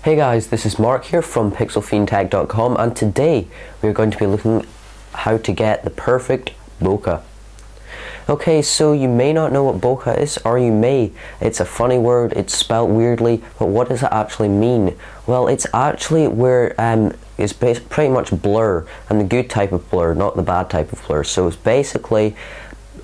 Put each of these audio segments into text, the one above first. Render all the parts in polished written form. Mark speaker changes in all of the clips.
Speaker 1: Hey guys, this is Mark here from pixelfiendtech.com, and today we're going to be looking how to get the perfect bokeh. Okay, so you may not know what bokeh is, or you may. It's a funny word, it's spelt weirdly, but what does it actually mean? Well, it's actually where it's pretty much blur, and the good type of blur, not the bad type of blur. So it's basically,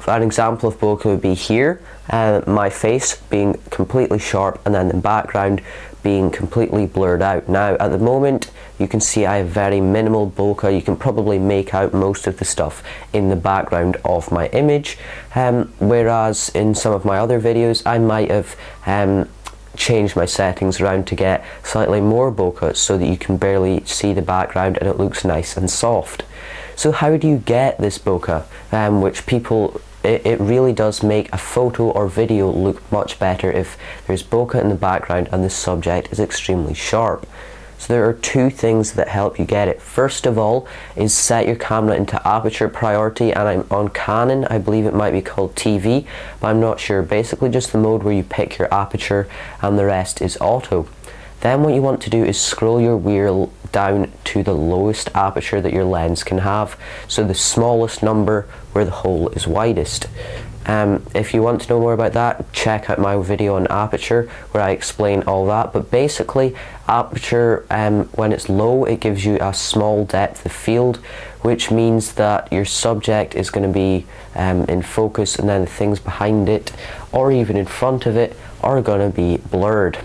Speaker 1: an example of bokeh would be here, my face being completely sharp and then the background being completely blurred out. Now at the moment you can see I have very minimal bokeh. You can probably make out most of the stuff in the background of my image, whereas in some of my other videos I might have changed my settings around to get slightly more bokeh so that you can barely see the background and it looks nice and soft. So how do you get this bokeh, which people, it really does make a photo or video look much better if there's bokeh in the background and the subject is extremely sharp. So there are two things that help you get it. First of all is set your camera into aperture priority, and I'm on Canon. I believe it might be called TV, but I'm not sure. Basically just the mode where you pick your aperture and the rest is auto. Then what you want to do is scroll your wheel down to the lowest aperture that your lens can have, so the smallest number where the hole is widest. If you want to know more about that, check out my video on aperture where I explain all that. But basically aperture, when it's low, it gives you a small depth of field, which means that your subject is going to be in focus, and then the things behind it or even in front of it are going to be blurred.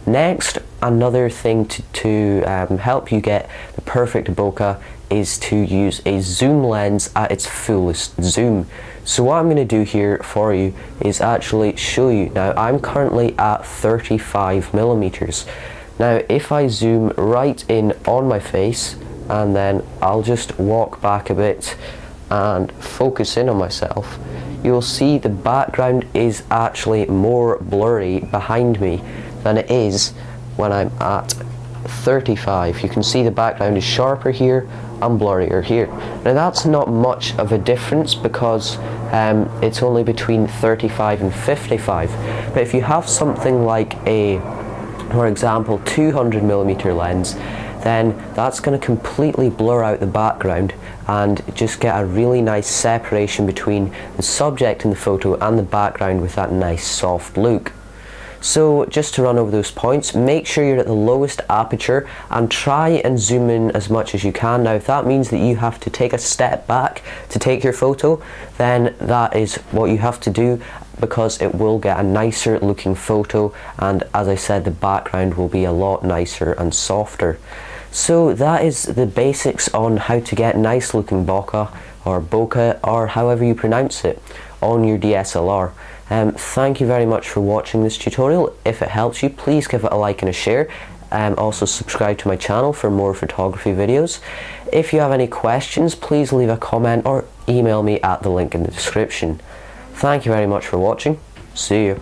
Speaker 1: Next, another thing to help you get the perfect bokeh is to use a zoom lens at its fullest zoom. So what I'm going to do here for you is actually show you. Now I'm currently at 35mm. Now if I zoom right in on my face and then I'll just walk back a bit and focus in on myself, you'll see the background is actually more blurry behind me than it is when I'm at 35. You can see the background is sharper here and blurrier here. Now that's not much of a difference because it's only between 35 and 55. But if you have something like a, for example, 200mm lens, then that's going to completely blur out the background and just get a really nice separation between the subject in the photo and the background with that nice soft look. So just to run over those points, make sure you're at the lowest aperture and try and zoom in as much as you can. Now if that means that you have to take a step back to take your photo, then that is what you have to do, because it will get a nicer looking photo, and as I said, the background will be a lot nicer and softer. So that is the basics on how to get nice looking bokeh or however you pronounce it on your DSLR. Thank you very much for watching this tutorial. If it helps you, please give it a like and a share. Also subscribe to my channel for more photography videos. If you have any questions, please leave a comment or email me at the link in the description. Thank you very much for watching. See you.